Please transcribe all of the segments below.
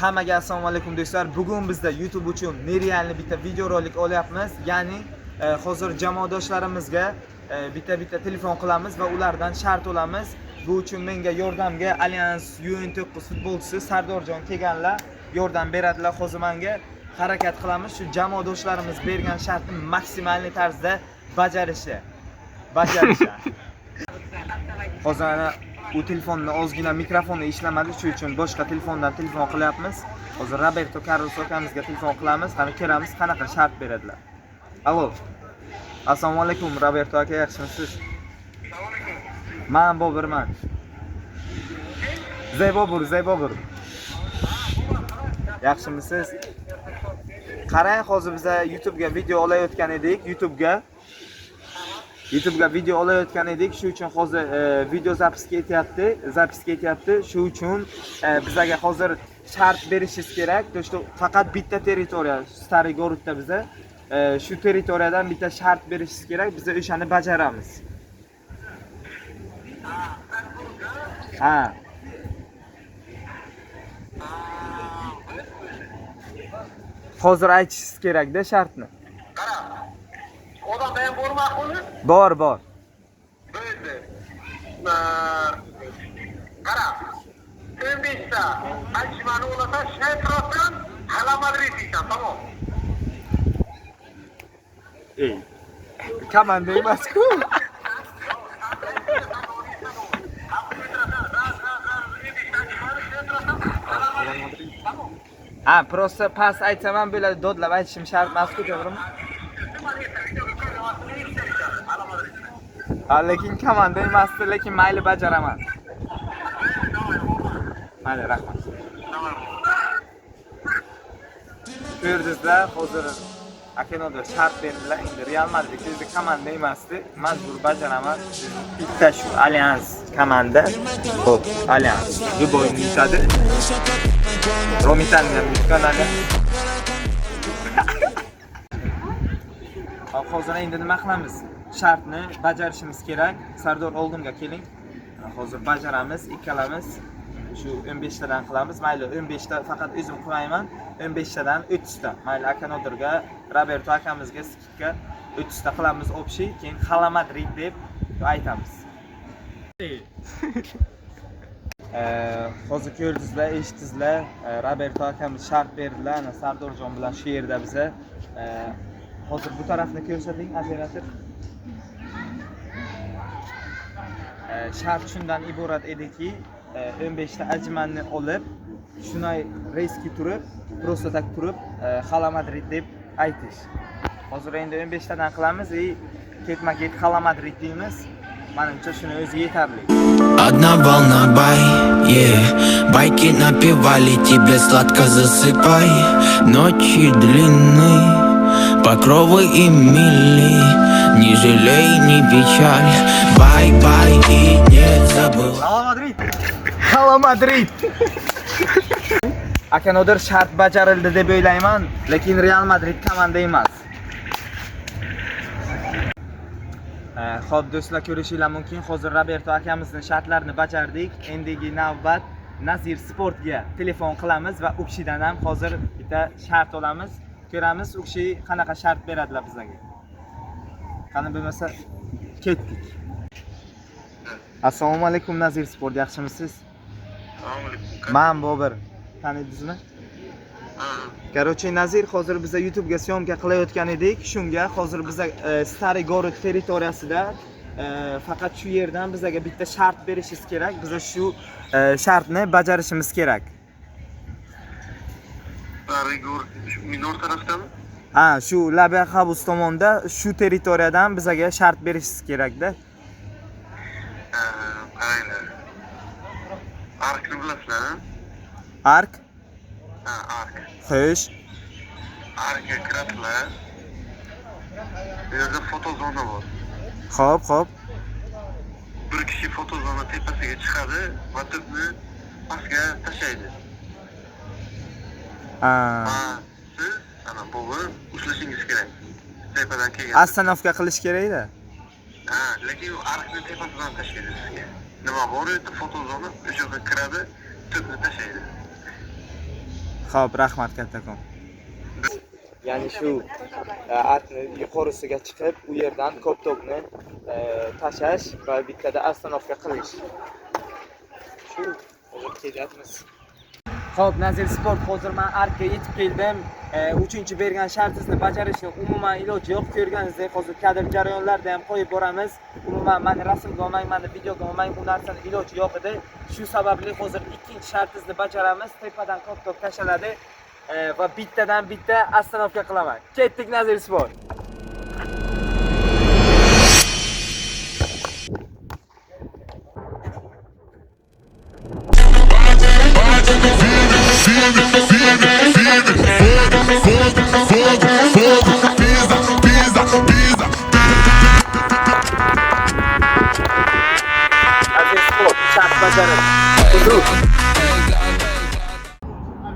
Hammaga assalomu alaykum do'stlar. Bugun bizda YouTube uchun nerealni bitta video rolik olyapmiz. Ya'ni hozir jamoadoshlarimizga bitta telefon qilamiz va ulardan shart olamiz. Bu uchun menga yordamga Allianz U9 futbolchisi Sardorjon kelganlar yordam beradilar. Hozir menga harakat qilamiz shu jamoadoshlarimiz bergan shartni maksimal tarzda bajarishi. Hozir ana u telefonni ozgina mikrofoni ishlamadi, shuning uchun boshqa telefondan telefon qilyapmiz. Hozir Roberto Carlos akamizga telefon qilamiz, qani ko'ramiz qanaqa shart beradilar. Allo. Assalomu alaykum Roberto aka, yaxshimisiz? Assalomu alaykum. Men Bobirman. Zaybobur. Yaxshimisiz? Qarang, hozir biz YouTube ga video olayotgan edik, YouTube ga video olayotgan edik. Shu uchun hozir video zapiska etyapti. Shu uchun bizga hozir shart berishingiz kerak. Do'stlar, faqat bitta territoriya, Stariy Gorodda biza shu territoriyadan bitta shart berishingiz kerak. Biz o'shani bajaramiz. Ha. Hozir aytishingiz kerak-da shartni. Qara. Odam ben bormoqmi? Bor. Bo'ldi. Qara. 15 ta aytishmani olasa shay turibsan, Hala Madrid deysan, tamom. Komanda emas-ku. Ha, просто pas aytsam ham bo'ladi, dodlab aytishim shart emas-ku, to'g'rimi? Lekin komanda emas-ku, lekin mayli bajaraman. Mayli, rahmat. Ko'rdingizlar, hozir Akenoda shart berdilar. Endi Real Madrid o'zi komanda emas-ku, majbur bajaraman. Bitta shu Allianz komanda. Xo'p, Allianz Duboyni yutadi. Romitanni ham yutganlar. Hozir endi nima qilamiz? Shartni bajarishimiz kerak. Sardor oldimga keling. Hozir bajaramiz, ikkalamiz. Shu 15 tadan qilamiz. Mayli, 15 ta faqat o'zim qilmayman. 15 tadan 30 ta. Mayli, Akenodirga, Roberto akamizga, Skikka 30 ta qilamiz общий, keyin Hala Madrid deb aytamiz. Hozir ko'rdingizlar, eshitdingizlar. Roberto akamiz shart berdilar. Ana Sardorjon bilan shu yerda biza. Hozir bu tarafni ko'rsating, operator. Shart shundan iborat ediki, 15 ta ajmanni olib, shunay reysga turib, prosta tak turib, Hala Madrid deb aytish. Hozir endi 15 tadan qilamiz va ketma-ket Hala Madrid deymiz. Menimcha shuni o'zi yetarli. Одна волна бай, байки напевали, тебе сладко засыпай. Ночи длинные, покровы и мили, не жалей, не печаль. Бай и не забыл. Hala Madrid. Akenodir shart bajarildi deb o'ylayman, lekin Real Madrid komanda emas. Xo'p do'stlar, ko'rishinglar mumkin. Hozir Roberto akamizning shartlarini bajardik. Endigi navbat Nazir Sportga telefon qilamiz va u kishidan ham hozir bitta shart olamiz. Ko'ramiz u kishi qanaqa shart beradilar bizga. Qani bo'lmasa ketdik. Assalomu alaykum Nazir Sport, yaxshimisiz? Assalomu alaykum. Men Bobir. Tanidingizmi? Короче, Nazir hozir biz YouTube ga syomka qilayotgan edik. Shunga hozir biz Stariy Gorod territoriyasida faqat shu yerdan bizga bitta shart berishingiz kerak. Biz shu shartni bajarishimiz kerak. Stariy Gorod minor tarafdami? Ha, shu Labia Havuz tomonda shu territoriyadan bizga shart berishingiz kerak-da. Qaranglar. Arkni bilasizlar? Ark? Ha, Ark. Xo'sh. Arkga kirasizlar. Bu yerda fotozona bor. Xo'p. Bir kishi fotozona tepasiga chiqadi va to'pni pastga tashlaydi. Siz ana buni ushlashingiz kerak. Tepadan kelgan. Astanovka qilish kerak-da. Lekin u arkni tepasidan tashlaydi sizga. Nima bor edi, fotozona o'sha yerga kiradi, to'pni tashlaydi. Xo'p, rahmat kattakon. Ya'ni shu arkni yuqorisiga chiqib, u yerdan koptokni tashlash va bittada ostanovka qilish. Shu hozir kelyapmiz. Xo'p, Nazir Sport, hozir men arkga yetib keldim. 3-bergan shartingizni bajarishni umuman iloji yo'q. Ko'rganingizdek, hozir kadr jarayonlarda ham qo'yib boramiz. Umuman meni rasmga olmang, meni videoga olmang, bu narsani iloji yo'q edi. Shu sababli hozir ikkinchi shartingizni bajaramiz. Tepadan koptok tashladi va bittadan bitta ostanovka qilaman. Ketdik Nazir Sport.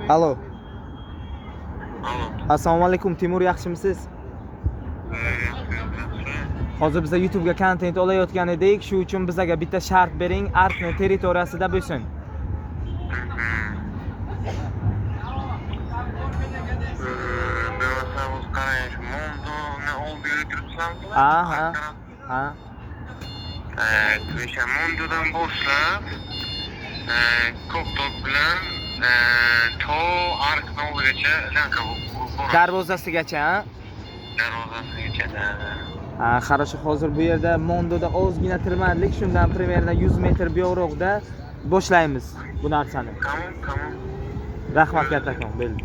Alo. Assalomu alaykum, Timur, yaxshimisiz? Hozir biz YouTube'ga kontent olayotgan edik, shu uchun bizga bitta shart bering, arkni territoriyasida bo'lsin. Ha. O'sha Mondodan boshlab koptok bilan to arkni oldigacha lanka urib Darvozasigacha, ha? darvozasigacha. Хорошо, hozir bu yerda Mondoda ozgina tirmanlik, shundan примерно 100 metr buyoqroqda boshlaymiz bu narsani. Tamam. Rahmat kattakon, bo'ldi.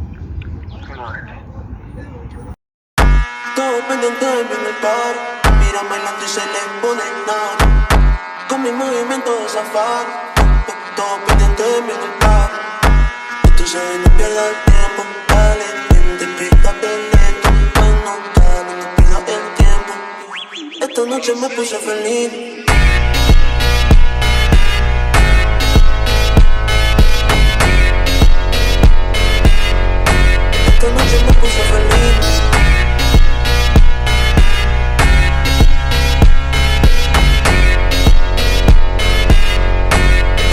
Todo pendiente de mí en el par. Mira bailando y se le pone nada. Con mi movimiento de zafar. Todo pendiente de mí en el par. Esto se no pierda el tiempo. Dale, lento y pícate lento. Bueno, dale, no pierdas el tiempo. Esta noche me puse feliz. Esta noche me puse feliz.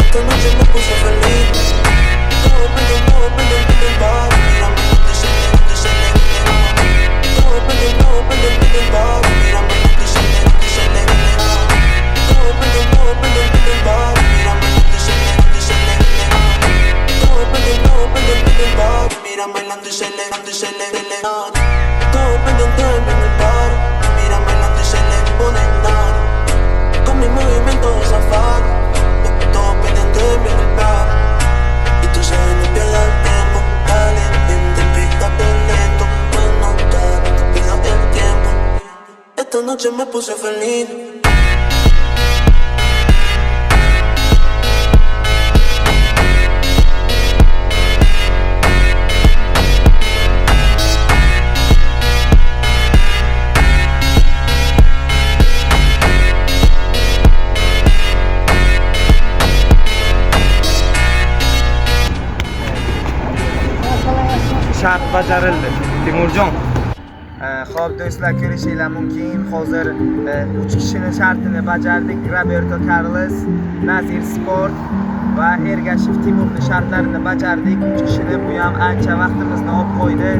Esta noche me puse feliz. Todo pendiente del bar. Mírame donde se le. Todo pendiente del bar. Mírame donde se le. Todo pendiente del bar. Mírame donde se le. Todo pendiente del bar. Mírame bailando y se le. Todo pendiente de mí en el bar. Mírame bailando y se le pone nada. Con mi movimiento de zafar. Todo pendiente de mí en el bar. Y tú sabes, no pierdas el tiempo. Dale, lento, pícate lento. Bueno, dale, no pierdas el tiempo. Esta noche me puse feliz. Shart bajarildi. Timurjon. Xo'p do'stlar, ko'rishinglar mumkin. Hozir 3 kishining shartini bajardik. Roberto Carlos, Nazir Sport va Ergashev Timurning shartlarini bajardik. 3 kishini bu ham ancha vaqtimizni olib qo'ydi.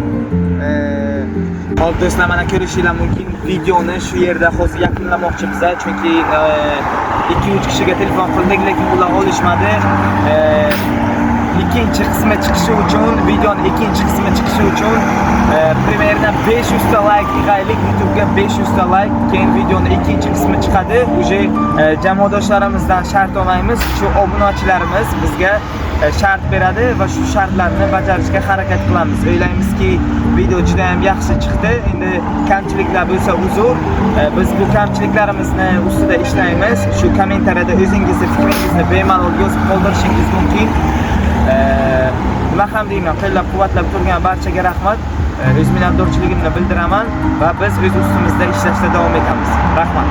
Xo'p do'stlar, mana ko'rishinglar mumkin. Videoni shu yerda hozir yakunlamoqchimiz, chunki 2-3 kishiga telefon qildik, lekin ular olishmadi. İkinci qismi chiqishi uchun, videoning ikkinchi qismi chiqishi uchun примерно 500 ta like yig'aylik, YouTube'ga 500 ta like, keyin videoning ikkinchi qismi chiqadi. Uje jamoadoshlarimizdan shart olmaymiz, shu obunachilarimiz bizga shart beradi va shu shartlarni bajarishga harakat qilamiz. O'ylaymizki, video juda ham yaxshi chiqdi. Endi kamchiliklar bo'lsa uzr. Biz bu kamchiliklarimizni ustida ishlaymiz. Shu kommentariyada o'zingizni fikringizni bemalol yozib qoldirishingiz mumkin. Nima ham deyman, qo'llab-quvvatlab turgan barchaga rahmat. O'z minnatdorchiligimni bildiraman va biz o'z ustimizda ishlashda davom etamiz. Rahmat.